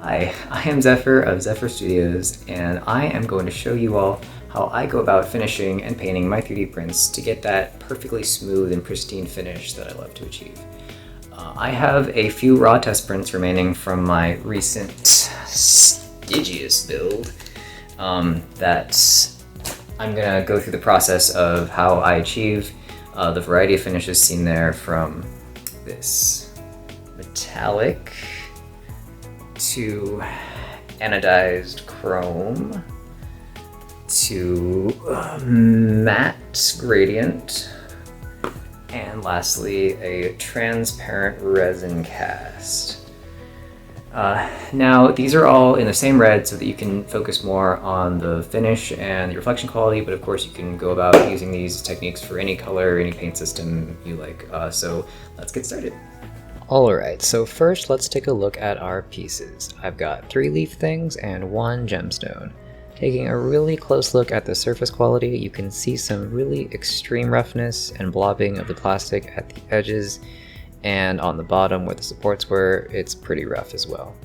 Hi, I am Zephyr of Xephyr Studios, and I am going to show you all how I go about finishing and painting my 3D prints to get that perfectly smooth and pristine finish that I love to achieve. I have a few raw test prints remaining from my recent Stygius build that I'm going to go through the process of how I achieve the variety of finishes seen there, from this metallic to anodized chrome to matte gradient, and lastly a transparent resin cast. Now these are all in the same red so that you can focus more on the finish and the reflection quality, but of course you can go about using these techniques for any color, any paint system you like. So let's get started. Alright, so first let's take a look at our pieces. I've got 3 leaf things and 1 gemstone. Taking a really close look at the surface quality, you can see some really extreme roughness and blobbing of the plastic at the edges, and on the bottom where the supports were, it's pretty rough as well.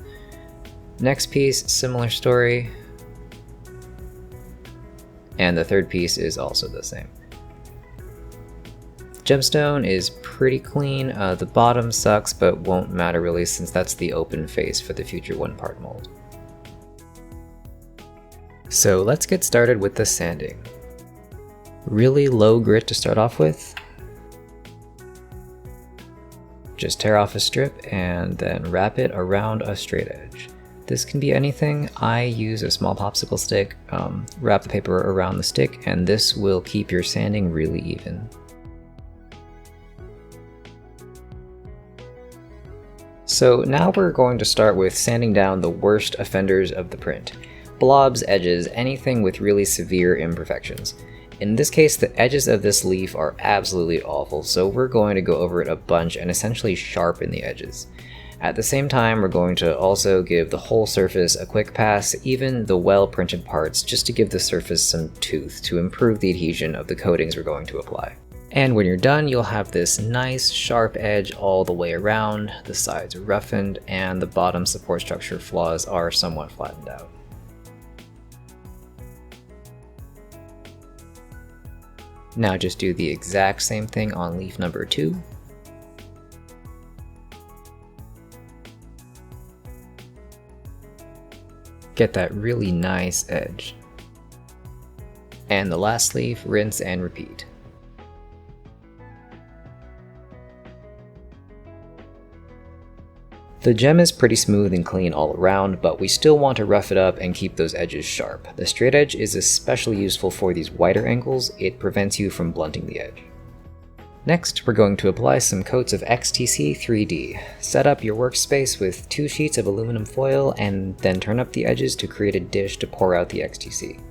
Next piece, similar story, and the third piece is also the same. Gemstone is pretty clean. The bottom sucks, but won't matter really since that's the open face for the future 1-part mold. So let's get started with the sanding. Really low grit to start off with. Just tear off a strip and then wrap it around a straight edge. This can be anything. I use a small popsicle stick, wrap the paper around the stick, and this will keep your sanding really even. So now we're going to start with sanding down the worst offenders of the print. Blobs, edges, anything with really severe imperfections. In this case, the edges of this leaf are absolutely awful, so we're going to go over it a bunch and essentially sharpen the edges. At the same time, we're going to also give the whole surface a quick pass, even the well-printed parts, just to give the surface some tooth to improve the adhesion of the coatings we're going to apply. And when you're done, you'll have this nice sharp edge all the way around, the sides are roughened, and the bottom support structure flaws are somewhat flattened out. Now just do the exact same thing on leaf number 2. Get that really nice edge. And the last leaf, rinse and repeat. The gem is pretty smooth and clean all around, but we still want to rough it up and keep those edges sharp. The straight edge is especially useful for these wider angles. It prevents you from blunting the edge. Next, we're going to apply some coats of XTC 3D. Set up your workspace with 2 sheets of aluminum foil and then turn up the edges to create a dish to pour out the XTC.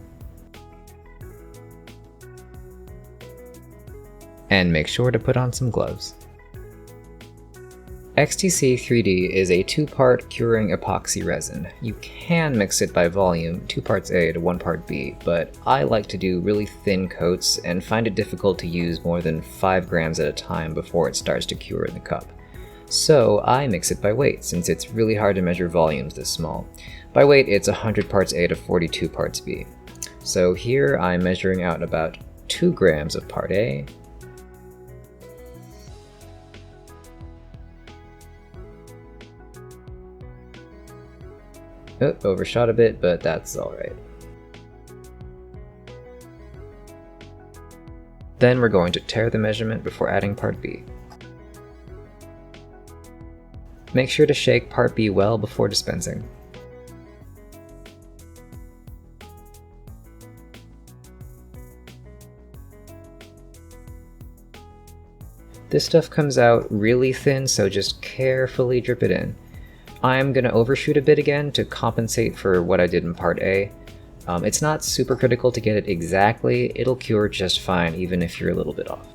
And make sure to put on some gloves. XTC 3D is a 2-part curing epoxy resin. You can mix it by volume, 2 parts A to 1 part B, but I like to do really thin coats and find it difficult to use more than 5 grams at a time before it starts to cure in the cup. So I mix it by weight, since it's really hard to measure volumes this small. By weight, it's 100 parts A to 42 parts B. So here I'm measuring out about 2 grams of part A, oh, overshot a bit, but that's alright. Then we're going to tare the measurement before adding part B. Make sure to shake part B well before dispensing. This stuff comes out really thin, so just carefully drip it in. I'm going to overshoot a bit again to compensate for what I did in part A. It's not super critical to get it exactly, it'll cure just fine even if you're a little bit off.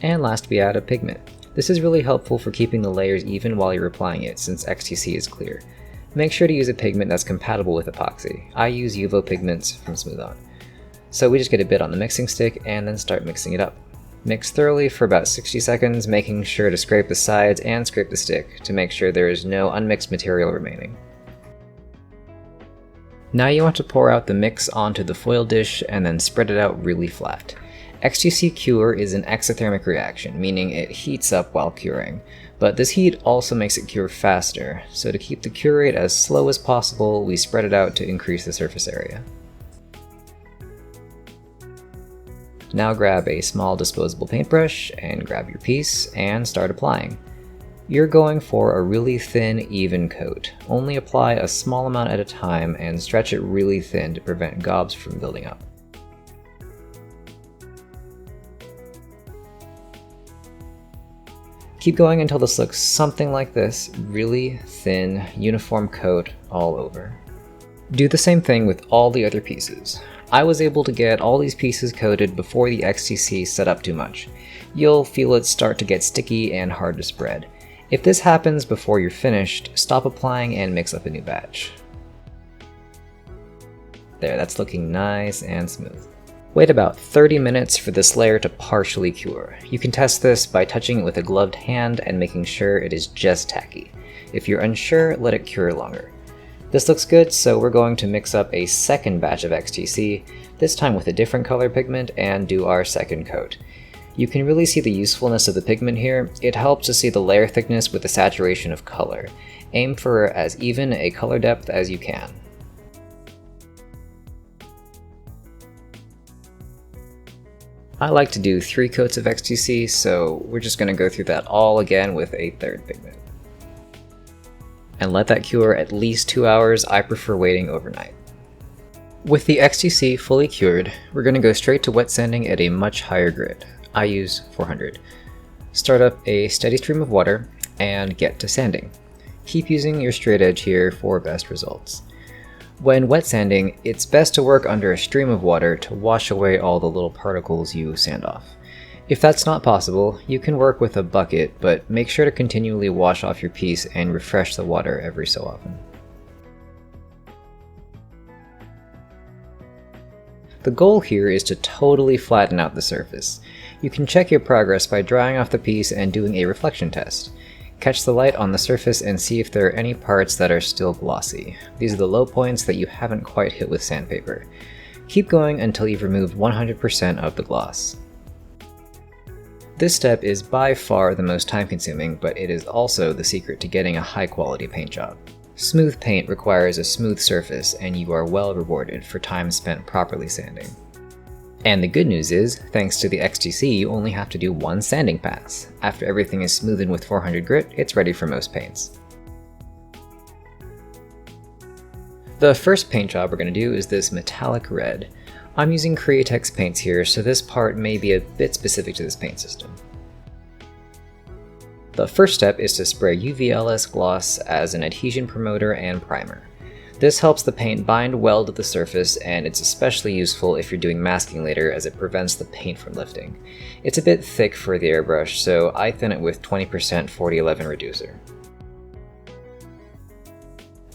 And last we add a pigment. This is really helpful for keeping the layers even while you're applying it, since XTC is clear. Make sure to use a pigment that's compatible with epoxy. I use UVO pigments from Smooth On. So we just get a bit on the mixing stick and then start mixing it up. Mix thoroughly for about 60 seconds, making sure to scrape the sides and scrape the stick to make sure there is no unmixed material remaining. Now you want to pour out the mix onto the foil dish and then spread it out really flat. XTC cure is an exothermic reaction, meaning it heats up while curing, but this heat also makes it cure faster, so to keep the cure rate as slow as possible, we spread it out to increase the surface area. Now grab a small disposable paintbrush and grab your piece and start applying. You're going for a really thin, even coat. Only apply a small amount at a time and stretch it really thin to prevent gobs from building up. Keep going until this looks something like this, really thin, uniform coat all over. Do the same thing with all the other pieces. I was able to get all these pieces coated before the XTC set up too much. You'll feel it start to get sticky and hard to spread. If this happens before you're finished, stop applying and mix up a new batch. There, that's looking nice and smooth. Wait about 30 minutes for this layer to partially cure. You can test this by touching it with a gloved hand and making sure it is just tacky. If you're unsure, let it cure longer. This looks good, so we're going to mix up a second batch of XTC, this time with a different color pigment, and do our second coat. You can really see the usefulness of the pigment here. It helps to see the layer thickness with the saturation of color. Aim for as even a color depth as you can. I like to do 3 coats of XTC, so we're just going to go through that all again with a third pigment. And let that cure at least 2 hours. I prefer waiting overnight. With the XTC fully cured, we're going to go straight to wet sanding at a much higher grit. I use 400. Start up a steady stream of water and get to sanding. Keep using your straight edge here for best results. When wet sanding, it's best to work under a stream of water to wash away all the little particles you sand off. If that's not possible, you can work with a bucket, but make sure to continually wash off your piece and refresh the water every so often. The goal here is to totally flatten out the surface. You can check your progress by drying off the piece and doing a reflection test. Catch the light on the surface and see if there are any parts that are still glossy. These are the low points that you haven't quite hit with sandpaper. Keep going until you've removed 100% of the gloss. This step is by far the most time-consuming, but it is also the secret to getting a high-quality paint job. Smooth paint requires a smooth surface, and you are well rewarded for time spent properly sanding. And the good news is, thanks to the XTC, you only have to do 1 sanding pass. After everything is smoothened with 400 grit, it's ready for most paints. The first paint job we're going to do is this metallic red. I'm using Createx paints here, so this part may be a bit specific to this paint system. The first step is to spray UV-LS gloss as an adhesion promoter and primer. This helps the paint bind well to the surface, and it's especially useful if you're doing masking later as it prevents the paint from lifting. It's a bit thick for the airbrush, so I thin it with 20% 4011 reducer.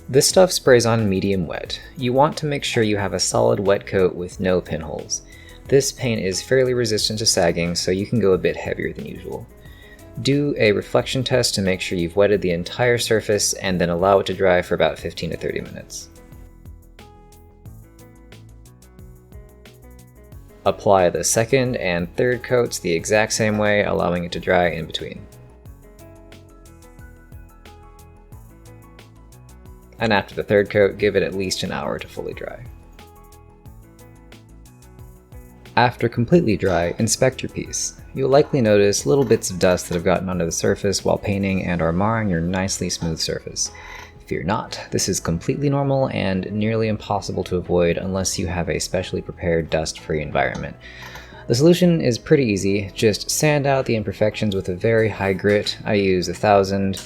This stuff sprays on medium wet. You want to make sure you have a solid wet coat with no pinholes. This paint is fairly resistant to sagging, so you can go a bit heavier than usual. Do a reflection test to make sure you've wetted the entire surface and then allow it to dry for about 15 to 30 minutes. Apply the second and third coats the exact same way, allowing it to dry in between. And after the third coat, give it at least an hour to fully dry. After completely dry, inspect your piece. You'll likely notice little bits of dust that have gotten onto the surface while painting and are marring your nicely smooth surface. Fear not, this is completely normal and nearly impossible to avoid unless you have a specially prepared dust-free environment. The solution is pretty easy, just sand out the imperfections with a very high grit. I use 1000.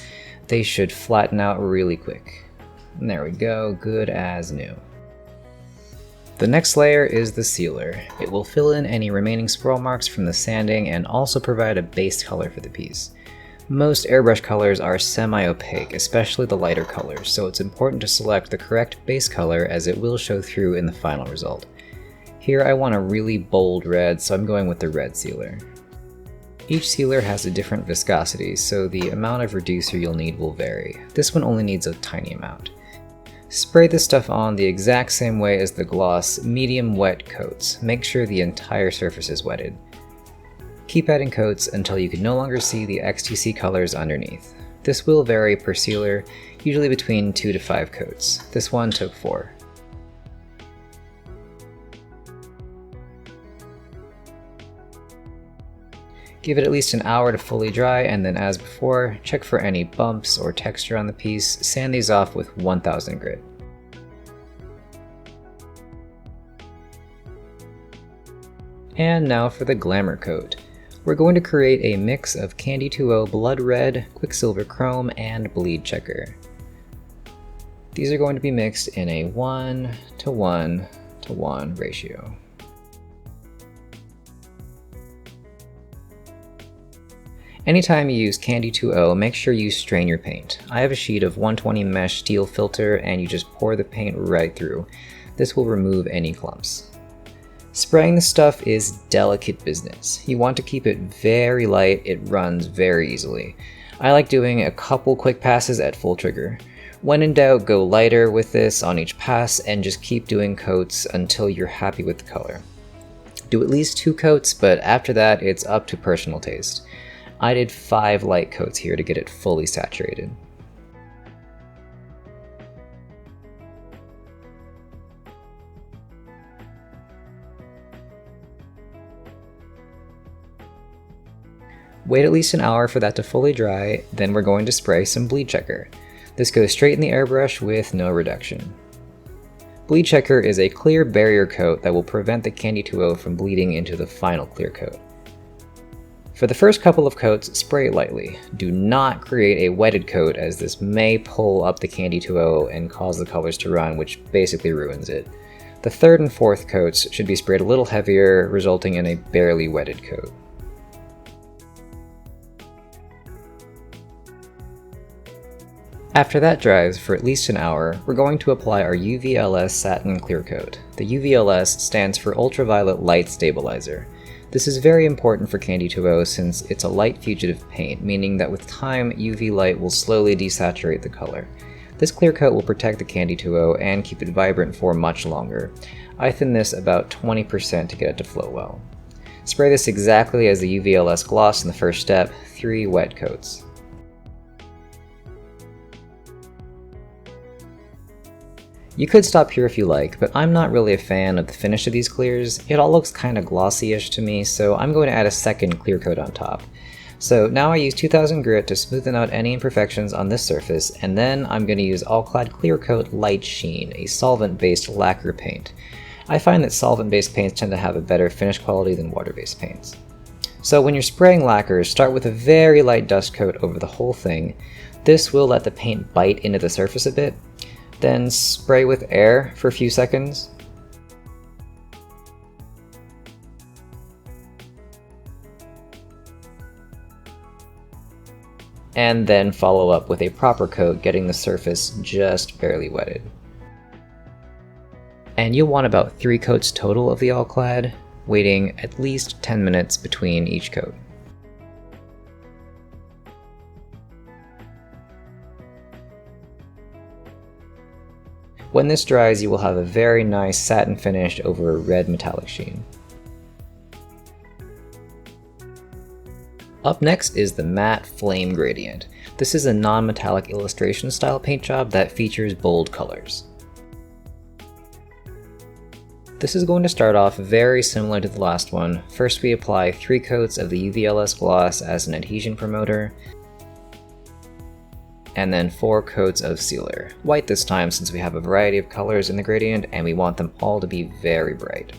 They should flatten out really quick. And there we go, good as new. The next layer is the sealer. It will fill in any remaining swirl marks from the sanding and also provide a base color for the piece. Most airbrush colors are semi-opaque, especially the lighter colors, so it's important to select the correct base color as it will show through in the final result. Here I want a really bold red, so I'm going with the red sealer. Each sealer has a different viscosity, so the amount of reducer you'll need will vary. This one only needs a tiny amount. Spray this stuff on the exact same way as the gloss medium wet coats. Make sure the entire surface is wetted. Keep adding coats until you can no longer see the XTC colors underneath. This will vary per sealer, usually between 2 to 5 coats. This one took 4. Give it at least an hour to fully dry, and then as before, check for any bumps or texture on the piece. Sand these off with 1000 grit. And now for the glamour coat. We're going to create a mix of Candy 2.0 Blood Red, Quicksilver Chrome, and Bleed Checker. These are going to be mixed in a 1:1:1 ratio. Anytime you use Candy 2.0, make sure you strain your paint. I have a sheet of 120 mesh steel filter and you just pour the paint right through. This will remove any clumps. Spraying the stuff is delicate business. You want to keep it very light, it runs very easily. I like doing a couple quick passes at full trigger. When in doubt, go lighter with this on each pass and just keep doing coats until you're happy with the color. Do at least 2 coats, but after that it's up to personal taste. I did 5 light coats here to get it fully saturated. Wait at least an hour for that to fully dry, then we're going to spray some Bleed Checker. This goes straight in the airbrush with no reduction. Bleed Checker is a clear barrier coat that will prevent the Candy 2.0 from bleeding into the final clear coat. For the first couple of coats, spray it lightly. Do not create a wetted coat, as this may pull up the Candy 2.0 and cause the colors to run, which basically ruins it. The third and fourth coats should be sprayed a little heavier, resulting in a barely wetted coat. After that dries for at least an hour, we're going to apply our UVLS Satin Clear Coat. The UVLS stands for Ultraviolet Light Stabilizer. This is very important for Candy 2.0 since it's a light fugitive paint, meaning that with time, UV light will slowly desaturate the color. This clear coat will protect the Candy 2.0 and keep it vibrant for much longer. I thin this about 20% to get it to flow well. Spray this exactly as the UVLS gloss in the first step, 3 wet coats. You could stop here if you like, but I'm not really a fan of the finish of these clears. It all looks kinda glossy-ish to me, so I'm going to add a second clear coat on top. So now I use 2000 grit to smoothen out any imperfections on this surface, and then I'm going to use All-Clad Clear Coat Light Sheen, a solvent-based lacquer paint. I find that solvent-based paints tend to have a better finish quality than water-based paints. So when you're spraying lacquers, start with a very light dust coat over the whole thing. This will let the paint bite into the surface a bit. Then spray with air for a few seconds. And then follow up with a proper coat, getting the surface just barely wetted. And you'll want about 3 coats total of the All-Clad, waiting at least 10 minutes between each coat. When this dries, you will have a very nice satin finish over a red metallic sheen. Up next is the Matte Flame Gradient. This is a non-metallic illustration style paint job that features bold colors. This is going to start off very similar to the last one. First we apply 3 coats of the UVLS gloss as an adhesion promoter, and then 4 coats of sealer. White this time since we have a variety of colors in the gradient and we want them all to be very bright.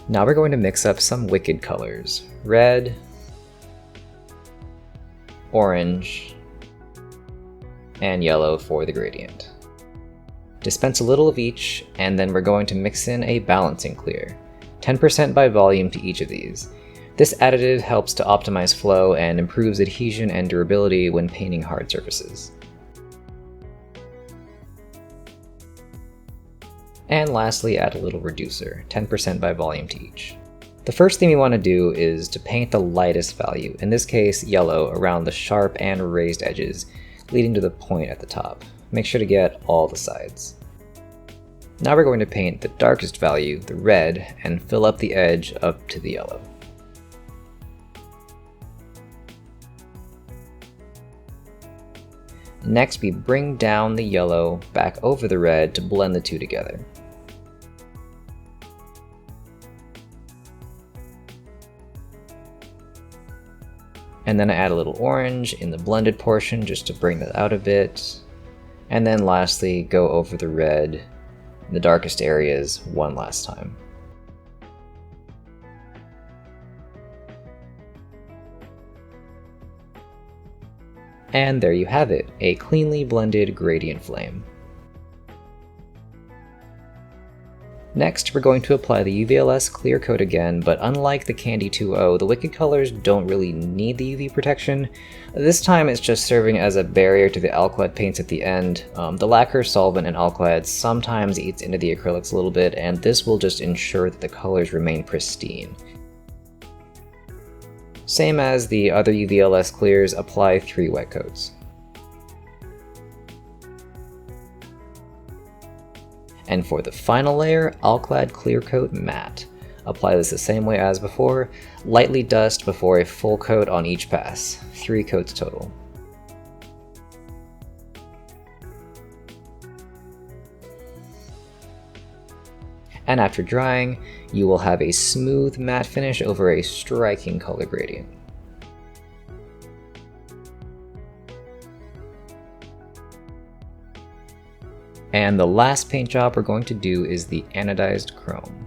Now we're going to mix up some wicked colors. Red, orange, and yellow for the gradient. Dispense a little of each, and then we're going to mix in a balancing clear, 10% by volume to each of these. This additive helps to optimize flow and improves adhesion and durability when painting hard surfaces. And lastly, add a little reducer, 10% by volume to each. The first thing we want to do is to paint the lightest value, in this case yellow, around the sharp and raised edges, leading to the point at the top. Make sure to get all the sides. Now we're going to paint the darkest value, the red, and fill up the edge up to the yellow. Next, we bring down the yellow back over the red to blend the two together. And then I add a little orange in the blended portion just to bring that out a bit. And then lastly, go over the red in the darkest areas one last time. And there you have it, a cleanly blended gradient flame. Next, we're going to apply the UVLS clear coat again, but unlike the Candy 2.0, the Wicked colors don't really need the UV protection. This time it's just serving as a barrier to the alkyd paints at the end. The lacquer, solvent, and alkyd sometimes eats into the acrylics a little bit, and this will just ensure that the colors remain pristine. Same as the other UVLS clears, apply 3 wet coats. And for the final layer, Alclad Clear Coat Matte. Apply this the same way as before, lightly dust before a full coat on each pass, 3 coats total. And after drying, you will have a smooth matte finish over a striking color gradient. And the last paint job we're going to do is the Anodized Chrome.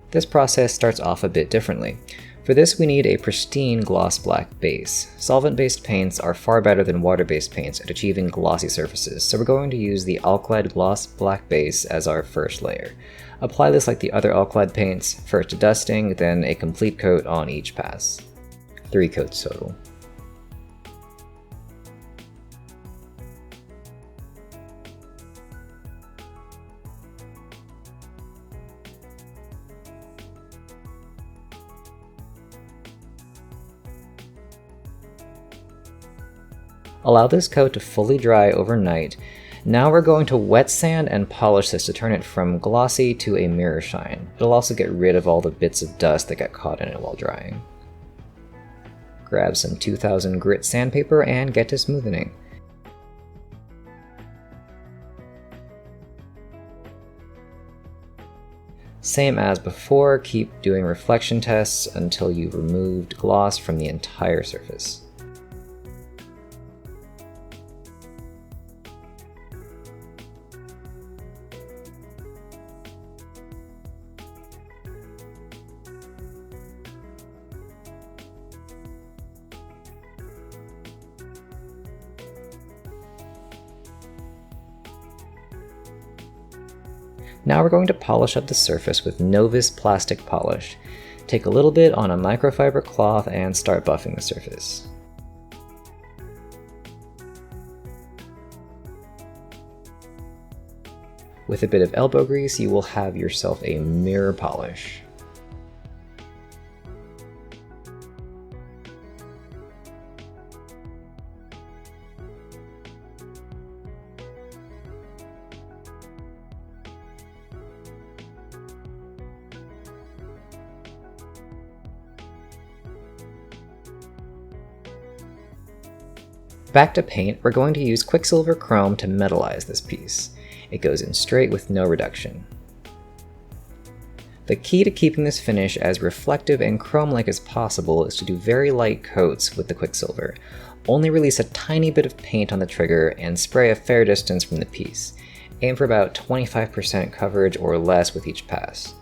This process starts off a bit differently. For this we need a pristine gloss black base. Solvent-based paints are far better than water-based paints at achieving glossy surfaces, so we're going to use the Alclad Gloss Black base as our first layer. Apply this like the other Alclad paints, first to dusting, then a complete coat on each pass. 3 coats total. Allow this coat to fully dry overnight. Now we're going to wet sand and polish this to turn it from glossy to a mirror shine. It'll also get rid of all the bits of dust that got caught in it while drying. Grab some 2000 grit sandpaper and get to smoothing. Same as before, keep doing reflection tests until you've removed gloss from the entire surface. Now we're going to polish up the surface with Novus plastic polish. Take a little bit on a microfiber cloth and start buffing the surface. With a bit of elbow grease, you will have yourself a mirror polish. Back to paint, we're going to use Quicksilver Chrome to metallize this piece. It goes in straight with no reduction. The key to keeping this finish as reflective and chrome-like as possible is to do very light coats with the Quicksilver. Only release a tiny bit of paint on the trigger and spray a fair distance from the piece. Aim for about 25% coverage or less with each pass.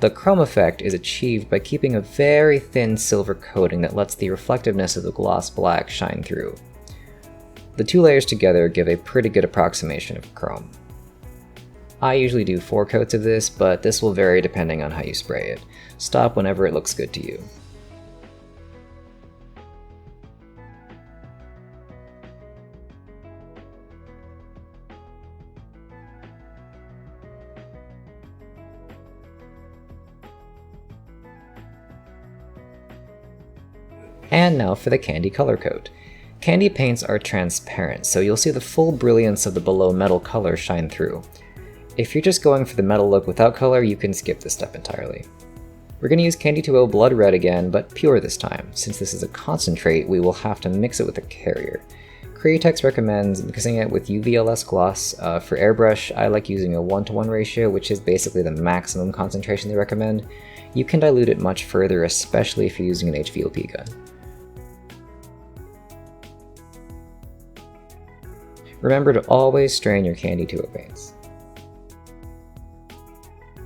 The chrome effect is achieved by keeping a very thin silver coating that lets the reflectiveness of the gloss black shine through. The 2 layers together give a pretty good approximation of chrome. I usually do 4 coats of this, but this will vary depending on how you spray it. Stop whenever it looks good to you. And now for the candy color coat. Candy paints are transparent, so you'll see the full brilliance of the below metal color shine through. If you're just going for the metal look without color, you can skip this step entirely. We're going to use Candy 2O Blood Red again, but pure this time. Since this is a concentrate, we will have to mix it with a carrier. Createx recommends mixing it with UVLS gloss. For airbrush, I like using a 1:1 ratio, which is basically the maximum concentration they recommend. You can dilute it much further, especially if you're using an HVOP gun. Remember to always strain your Candy 2O paints.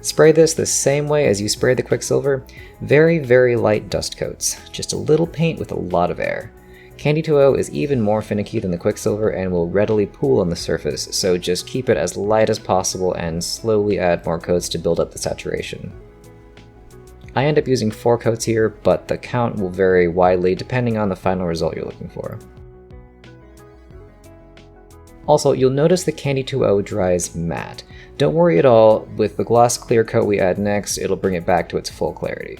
Spray this the same way as you spray the Quicksilver. Very, very light dust coats. Just a little paint with a lot of air. Candy 2O is even more finicky than the Quicksilver and will readily pool on the surface, so just keep it as light as possible and slowly add more coats to build up the saturation. I end up using 4 coats here, but the count will vary widely depending on the final result you're looking for. Also, you'll notice the Candy 2O dries matte. Don't worry at all, with the gloss clear coat we add next, it'll bring it back to its full clarity.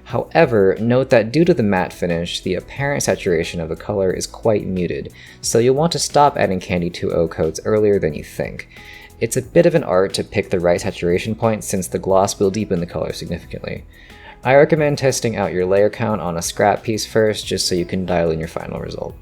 However, note that due to the matte finish, the apparent saturation of the color is quite muted, so you'll want to stop adding Candy 2O coats earlier than you think. It's a bit of an art to pick the right saturation point since the gloss will deepen the color significantly. I recommend testing out your layer count on a scrap piece first, just so you can dial in your final result.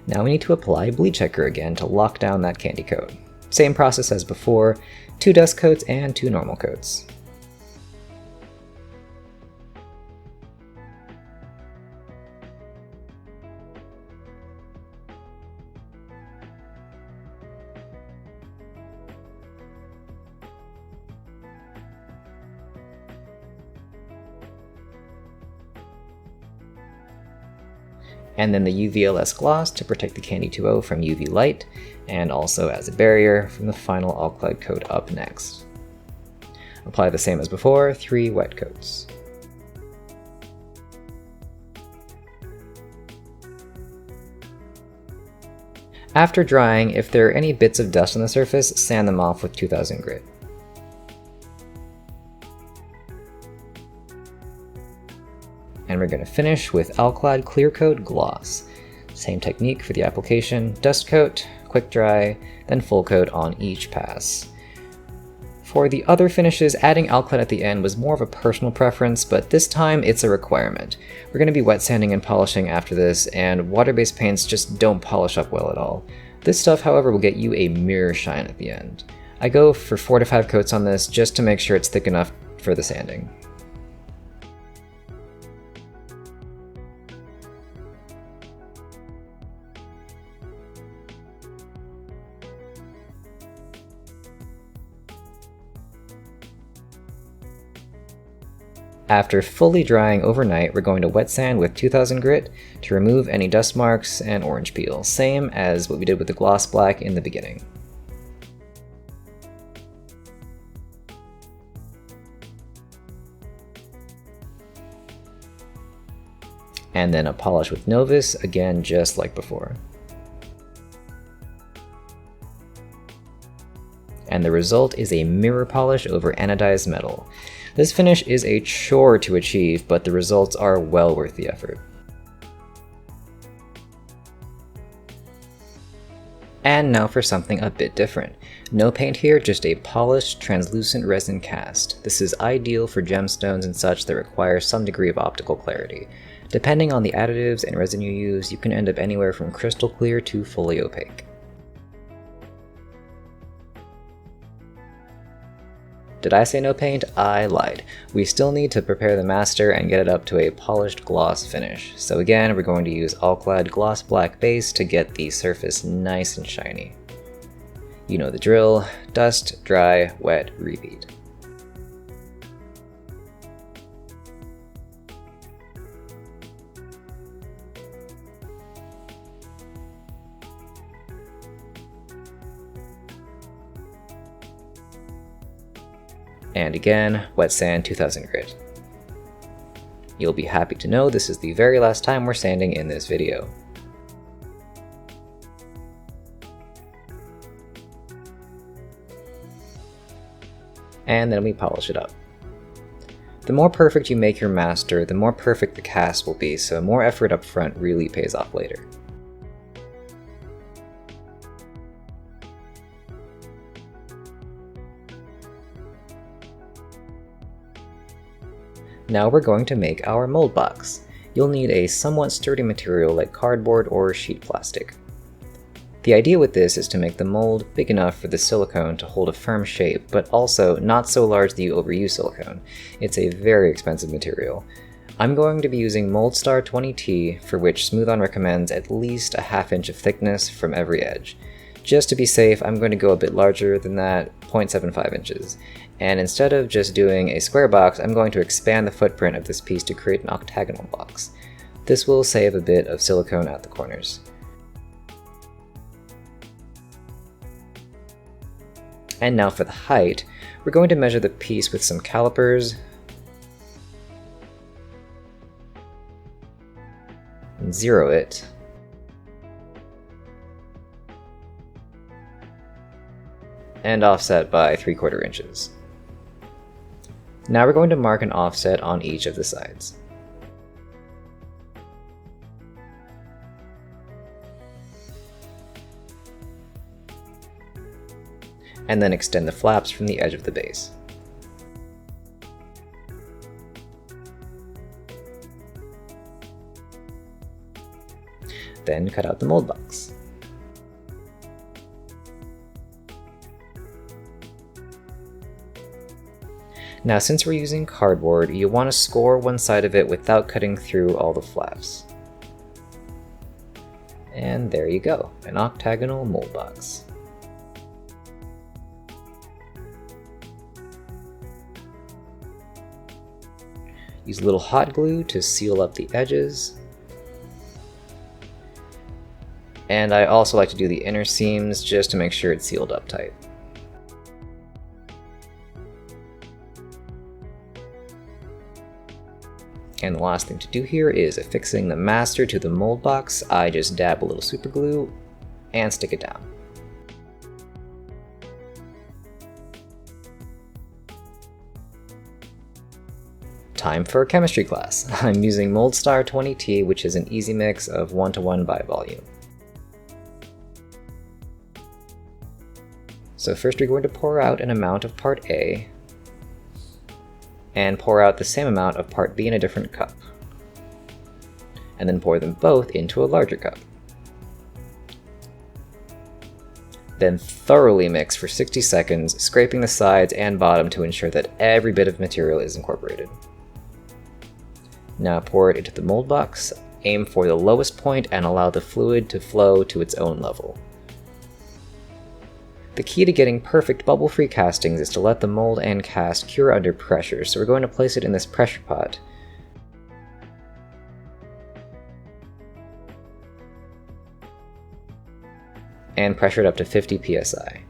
Now we need to apply Bleed Checker again to lock down that candy coat. Same process as before, 2 dust coats and 2 normal coats. And then the UVLS gloss to protect the Candy 2O from UV light, and also as a barrier from the final alkyd coat up next. Apply the same as before, 3 wet coats. After drying, if there are any bits of dust on the surface, sand them off with 2000 grit. And we're going to finish with Alkyd Clear Coat Gloss. Same technique for the application, dust coat, quick dry, then full coat on each pass. For the other finishes, adding Alkyd at the end was more of a personal preference, but this time it's a requirement. We're going to be wet sanding and polishing after this, and water-based paints just don't polish up well at all. This stuff, however, will get you a mirror shine at the end. I go for 4 to 5 coats on this just to make sure it's thick enough for the sanding. After fully drying overnight, we're going to wet sand with 2000 grit to remove any dust marks and orange peel, same as what we did with the gloss black in the beginning. And then a polish with Novus, again just like before. And the result is a mirror polish over anodized metal. This finish is a chore to achieve, but the results are well worth the effort. And now for something a bit different. No paint here, just a polished, translucent resin cast. This is ideal for gemstones and such that require some degree of optical clarity. Depending on the additives and resin you use, you can end up anywhere from crystal clear to fully opaque. Did I say no paint? I lied. We still need to prepare the master and get it up to a polished gloss finish. So again, we're going to use Alkyd Gloss Black base to get the surface nice and shiny. You know the drill, dust, dry, wet, repeat. And again, wet sand 2000 grit. You'll be happy to know this is the very last time we're sanding in this video. and then we polish it up. The more perfect you make your master, the more perfect the cast will be, so more effort up front really pays off later. Now we're going to make our mold box. You'll need a somewhat sturdy material like cardboard or sheet plastic. The idea with this is to make the mold big enough for the silicone to hold a firm shape, but also not so large that you overuse silicone. It's a very expensive material. I'm going to be using Moldstar 20T, for which Smooth-On recommends at least a ½ inch of thickness from every edge. Just to be safe, I'm going to go a bit larger than that, 0.75 inches. And instead of just doing a square box, I'm going to expand the footprint of this piece to create an octagonal box. This will save a bit of silicone at the corners. And now for the height, we're going to measure the piece with some calipers and zero it. And offset by 3/4 inches. Now we're going to mark an offset on each of the sides. And then extend the flaps from the edge of the base. Then cut out the mold box. Now since we're using cardboard, you want to score one side of it without cutting through all the flaps. And there you go, an octagonal mold box. Use a little hot glue to seal up the edges. And I also like to do the inner seams just to make sure it's sealed up tight. And the last thing to do here is affixing the master to the mold box. I just dab a little super glue and stick it down. Time for chemistry class. I'm using Moldstar 20T, which is an easy mix of 1:1 by volume. So first we're going to pour out an amount of part A, and pour out the same amount of part B in a different cup. And then pour them both into a larger cup. Then thoroughly mix for 60 seconds, scraping the sides and bottom to ensure that every bit of material is incorporated. Now pour it into the mold box, aim for the lowest point and allow the fluid to flow to its own level. The key to getting perfect bubble-free castings is to let the mold and cast cure under pressure, so we're going to place it in this pressure pot. And pressure it up to 50 psi.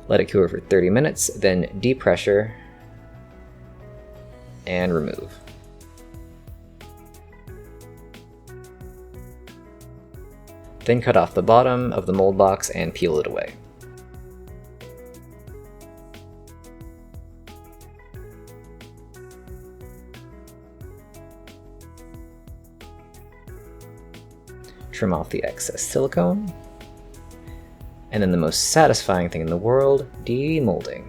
Let it cure for 30 minutes, then depressure and remove. Then cut off the bottom of the mold box and peel it away. Trim off the excess silicone, and then the most satisfying thing in the world, demolding.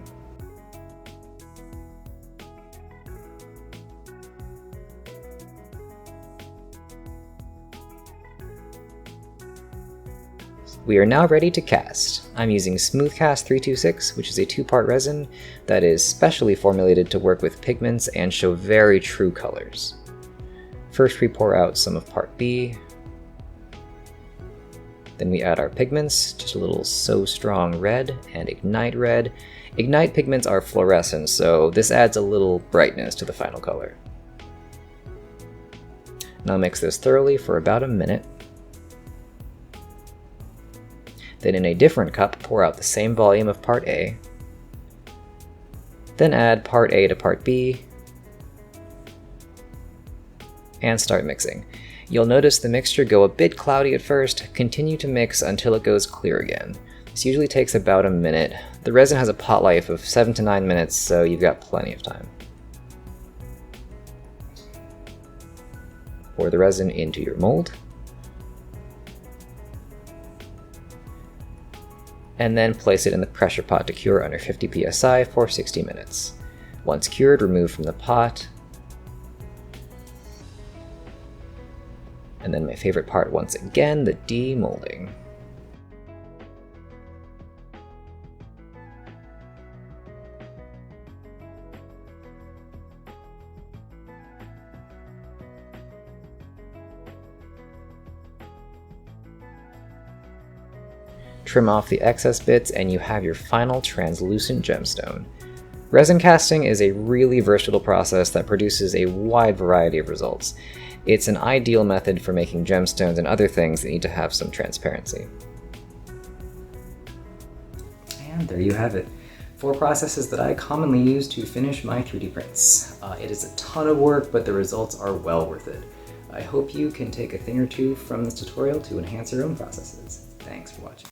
We are now ready to cast. I'm using Smoothcast 326, which is a 2-part resin that is specially formulated to work with pigments and show very true colors. First we pour out some of part B. Then we add our pigments, just a little So Strong red and Ignite red. Ignite pigments are fluorescent, so this adds a little brightness to the final color. Now mix this thoroughly for about a minute. Then in a different cup, pour out the same volume of part A. Then add part A to part B. And start mixing. You'll notice the mixture go a bit cloudy at first. Continue to mix until it goes clear again. This usually takes about a minute. The resin has a pot life of 7 to 9 minutes, so you've got plenty of time. Pour the resin into your mold. And then place it in the pressure pot to cure under 50 psi for 60 minutes. Once cured, remove from the pot. And then my favorite part once again, the demolding. Trim off the excess bits and you have your final translucent gemstone. Resin casting is a really versatile process that produces a wide variety of results. It's an ideal method for making gemstones and other things that need to have some transparency. And there you have it. 4 processes that I commonly use to finish my 3D prints. It is a ton of work, but the results are well worth it. I hope you can take a thing or two from this tutorial to enhance your own processes. Thanks for watching.